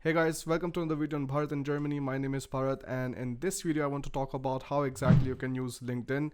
Hey guys, welcome to another video on Bharat in Germany. My name is Bharat, and in this video I want to talk about how exactly you can use LinkedIn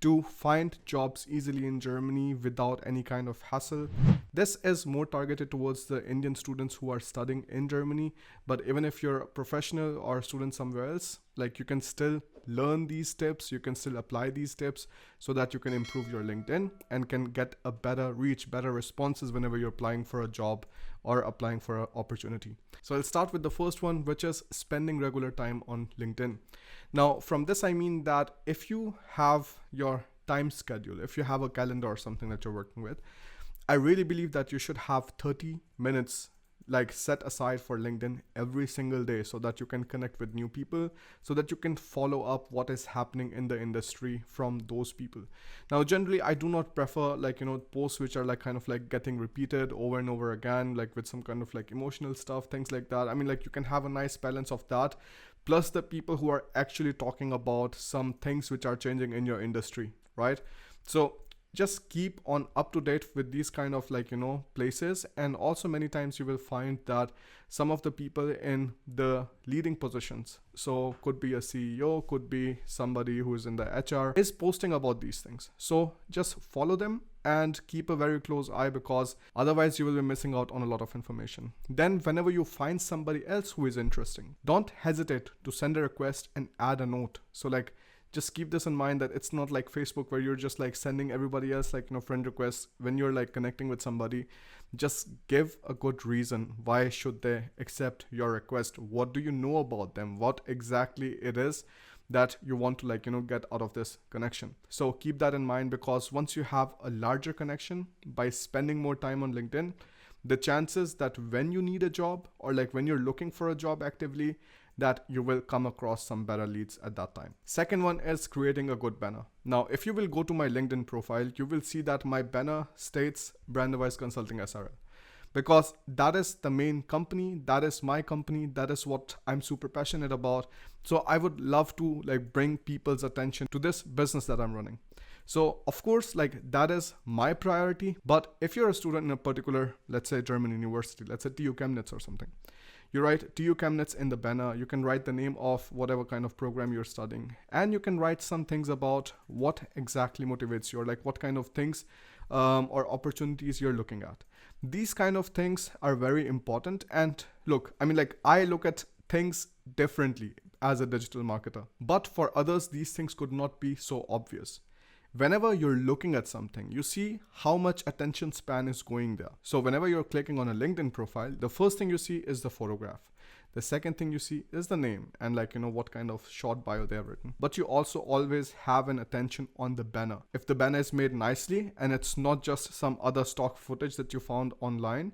to find jobs easily in Germany without any kind of hassle. This is more targeted towards the Indian students who are studying in Germany, but even if you're a professional or a student somewhere else, like you can still learn these tips, you can still apply these tips so that you can improve your LinkedIn and can get a better reach, better responses whenever you're applying for a job or applying for an opportunity. So I'll start with the first one, which is spending regular time on LinkedIn. Now, from this, I mean that if you have your time schedule, if you have a calendar or something that you're working with, I really believe that you should have 30 minutes like set aside for LinkedIn every single day so that you can connect with new people, so that you can follow up what is happening in the industry from those people. Now, generally, I do not prefer posts which are like kind of like getting repeated over and over again, like with some kind of like emotional stuff, things like that. I mean, like you can have a nice balance of that, plus the people who are actually talking about some things which are changing in your industry, right? So just keep on up to date with these kind of places. And also many times you will find that some of the people in the leading positions, so could be a CEO, could be somebody who is in the HR, is posting about these things. So just follow them and keep a very close eye, because otherwise you will be missing out on a lot of information. Then whenever you find somebody else who is interesting, don't hesitate to send a request and add a note. So just keep this in mind, that it's not like Facebook where you're just like sending everybody else friend requests. When you're like connecting with somebody, just give a good reason. Why should they accept your request? What do you know about them? What exactly it is that you want to get out of this connection? So keep that in mind, because once you have a larger connection by spending more time on LinkedIn, the chances that when you need a job or like when you're looking for a job actively, that you will come across some better leads at that time. Second one is creating a good banner. Now, if you will go to my LinkedIn profile, you will see that my banner states Brand Advice Consulting SRL, because that is the main company, that is my company, that is what I'm super passionate about. So I would love to bring people's attention to this business that I'm running. So of course, that is my priority. But if you're a student in a particular, let's say German university, let's say TU Chemnitz or something, you write TU Chemnitz in the banner. You can write the name of whatever kind of program you're studying, and you can write some things about what exactly motivates you, or like what kind of things or opportunities you're looking at. These kind of things are very important. And look, I mean, I look at things differently as a digital marketer, but for others, these things could not be so obvious. Whenever you're looking at something, you see how much attention span is going there. So whenever you're clicking on a LinkedIn profile, the first thing you see is the photograph. The second thing you see is the name and what kind of short bio they have written. But you also always have an attention on the banner. If the banner is made nicely and it's not just some other stock footage that you found online,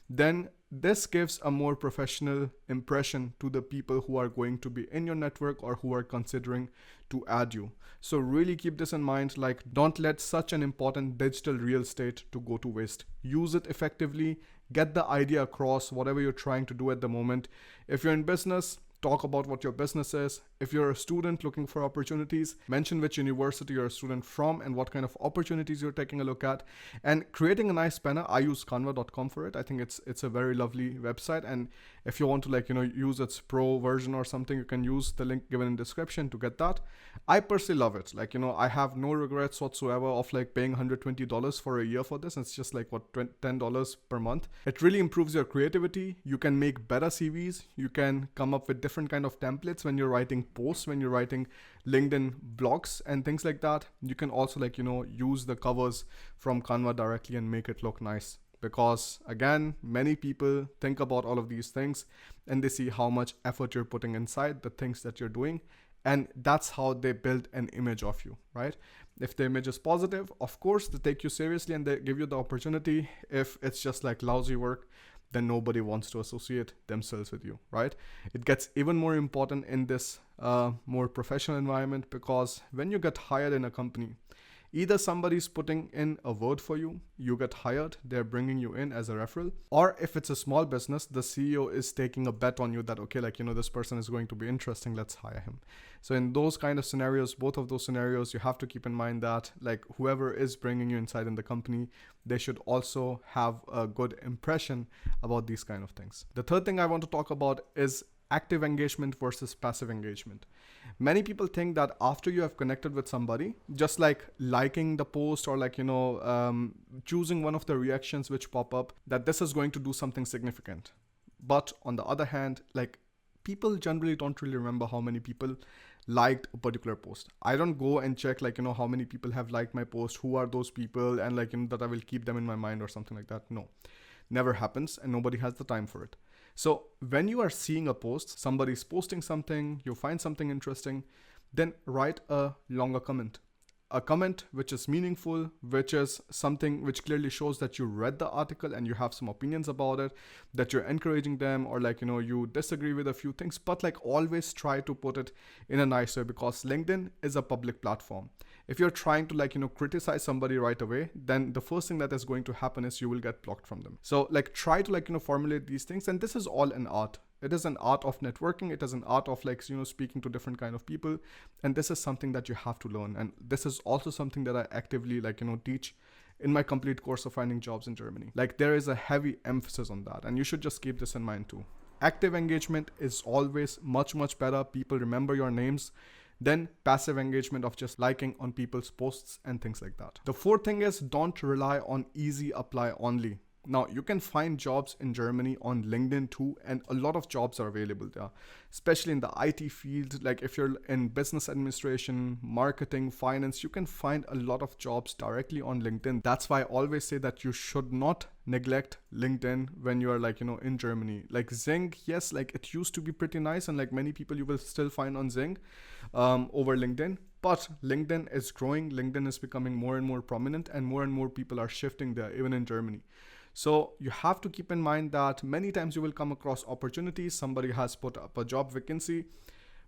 then this gives a more professional impression to the people who are going to be in your network or who are considering to add you. So really keep this in mind, don't let such an important digital real estate to go to waste. Use it effectively, get the idea across, whatever you're trying to do at the moment. If you're in business, talk about what your business is. If you're a student looking for opportunities, mention which university you're a student from and what kind of opportunities you're taking a look at. And creating a nice banner, I use canva.com for it. I think it's a very lovely website. And if you want to use its pro version or something, you can use the link given in description to get that. I personally love it. I have no regrets whatsoever of paying $120 for a year for this. It's just $10 per month. It really improves your creativity. You can make better CVs. You can come up with different kind of templates when you're writing posts, when you're writing LinkedIn blogs and things like that. You can also use the covers from Canva directly and make it look nice. Because again, many people think about all of these things and they see how much effort you're putting inside the things that you're doing. And that's how they build an image of you, right? If the image is positive, of course, they take you seriously and they give you the opportunity. If it's just lousy work, then nobody wants to associate themselves with you, right? It gets even more important in this more professional environment, because when you get hired in a company, Either somebody's putting in a word for you, you get hired, they're bringing you in as a referral, or if it's a small business, the CEO is taking a bet on you that, okay, like, this person is going to be interesting, let's hire him. So in those kind of scenarios, both of those scenarios, you have to keep in mind that like whoever is bringing you inside in the company, they should also have a good impression about these kind of things. The third thing I want to talk about is active engagement versus passive engagement. Many people think that after you have connected with somebody, just like liking the post or like, choosing one of the reactions which pop up, that this is going to do something significant. But on the other hand, like people generally don't really remember how many people liked a particular post. I don't go and check like, how many people have liked my post, who are those people, and like, that I will keep them in my mind or something like that. No, never happens, and nobody has the time for it. So when you are seeing a post, somebody's posting something, you find something interesting, then write a longer comment. A comment which is meaningful, which is something which clearly shows that you read the article and you have some opinions about it, that you're encouraging them, or like, you disagree with a few things, but like always try to put it in a nice way, because LinkedIn is a public platform. If you're trying to like, criticize somebody right away, then the first thing that is going to happen is you will get blocked from them. So like try to like, formulate these things. And this is all an art. It is an art of networking. It is an art of like, speaking to different kind of people. And this is something that you have to learn. And this is also something that I actively like, teach in my complete course of finding jobs in Germany. Like there is a heavy emphasis on that. And you should just keep this in mind too. Active engagement is always much, much better. People remember your names than passive engagement of just liking on people's posts and things like that. The fourth thing is don't rely on easy apply only. Now, you can find jobs in Germany on LinkedIn too, and a lot of jobs are available there, especially in the IT field. Like if you're in business administration, marketing, finance, you can find a lot of jobs directly on LinkedIn. That's why I always say that you should not neglect LinkedIn when you are like, in Germany. Like Xing, yes, like it used to be pretty nice, and like many people you will still find on Xing over LinkedIn. But LinkedIn is growing, LinkedIn is becoming more and more prominent, and more people are shifting there, even in Germany. So you have to keep in mind that many times you will come across opportunities. Somebody has put up a job vacancy,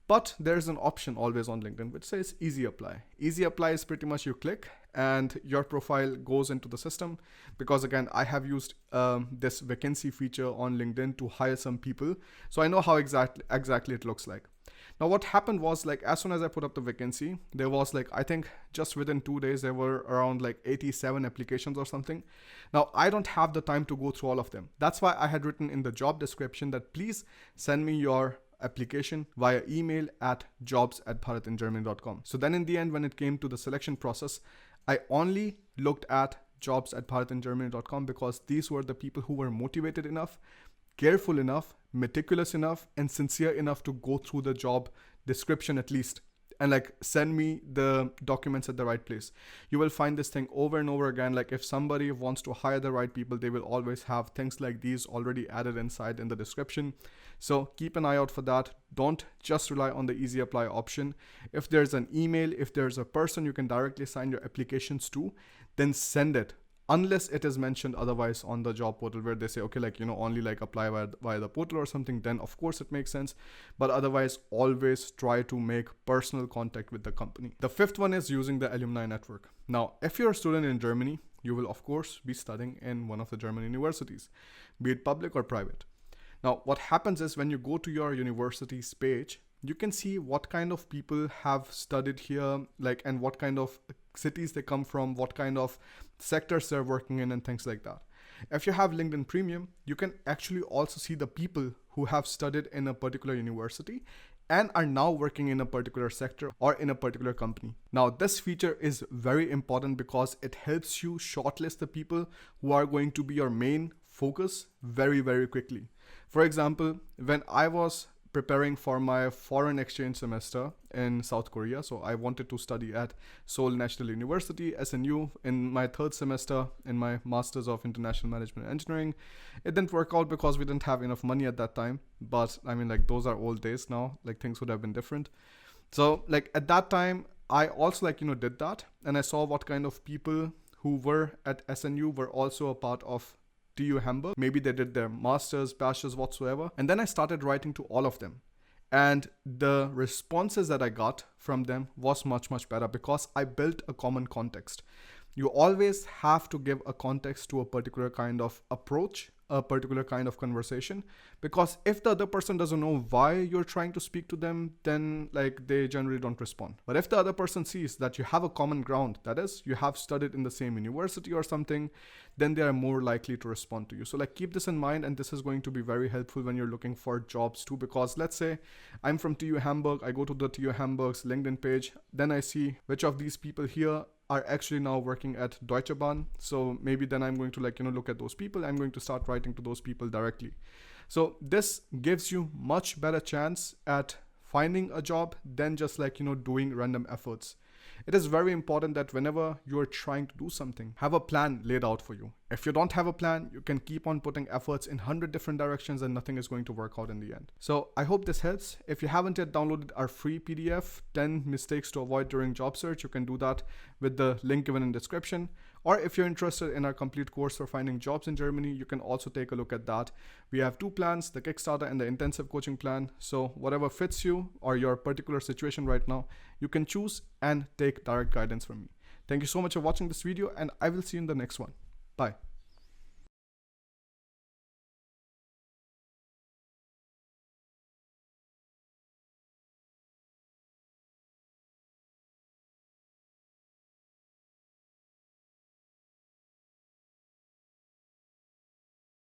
but there's an option always on LinkedIn which says easy apply. Easy apply is pretty much you click and your profile goes into the system, because again, I have used this vacancy feature on LinkedIn to hire some people. So I know how exactly it looks like. Now what happened was, like, as soon as I put up the vacancy, there was like, I think just within 2 days, there were around like 87 applications or something. Now I don't have the time to go through all of them. That's why I had written in the job description that please send me your application via email at jobs@bharatingermany.com. So then in the end, when it came to the selection process, I only looked at jobs@bharatingermany.com because these were the people who were motivated enough, careful enough, meticulous enough, and sincere enough to go through the job description at least and like send me the documents at the right place. You will find this thing over and over again. Like if somebody wants to hire the right people, they will always have things like these already added inside in the description. So keep an eye out for that. Don't just rely on the easy apply option. If there's an email, if there's a person you can directly sign your applications to, then send it. Unless it is mentioned otherwise on the job portal where they say, okay, like, only like apply via the portal or something, then of course it makes sense. But otherwise, always try to make personal contact with the company. The fifth one is using the alumni network. Now, if you're a student in Germany, you will of course be studying in one of the German universities, be it public or private. Now, what happens is when you go to your university's page, you can see what kind of people have studied here, like, and what kind of cities they come from, what kind of sectors they're working in, and things like that. If you have LinkedIn Premium, you can actually also see the people who have studied in a particular university and are now working in a particular sector or in a particular company. Now, this feature is very important because it helps you shortlist the people who are going to be your main focus very, very quickly. For example, when I was preparing for my foreign exchange semester in South Korea. So I wanted to study at Seoul National University, SNU, in my third semester in my Masters of International Management and Engineering. It didn't work out because we didn't have enough money at that time. But I mean, like, those are old days now, like things would have been different. So like at that time, I also like, did that. And I saw what kind of people who were at SNU were also a part of TU Hamburg. Maybe they did their masters, bachelors, whatsoever. And then I started writing to all of them. And the responses that I got from them was much better because I built a common context. You always have to give a context to a particular kind of approach, a particular kind of conversation, because if the other person doesn't know why you're trying to speak to them, then like they generally don't respond. But if the other person sees that you have a common ground, that is, you have studied in the same university or something, then they are more likely to respond to you. So like keep this in mind, and this is going to be very helpful when you're looking for jobs too, because let's say I'm from TU Hamburg, I go to the TU Hamburg's LinkedIn page, then I see which of these people here are actually now working at Deutsche Bahn. So maybe then I'm going to look at those people. I'm going to start writing to those people directly. So this gives you much better chance at finding a job than just doing random efforts. It is very important that whenever you're trying to do something, have a plan laid out for you. If you don't have a plan, you can keep on putting efforts in 100 different directions and nothing is going to work out in the end. So I hope this helps. If you haven't yet downloaded our free PDF, 10 mistakes to avoid during job search, you can do that with the link given in description. Or if you're interested in our complete course for finding jobs in Germany, you can also take a look at that. We have 2 plans, the Kickstarter and the intensive coaching plan. So whatever fits you or your particular situation right now, you can choose and take direct guidance from me. Thank you so much for watching this video, and I will see you in the next one. Bye.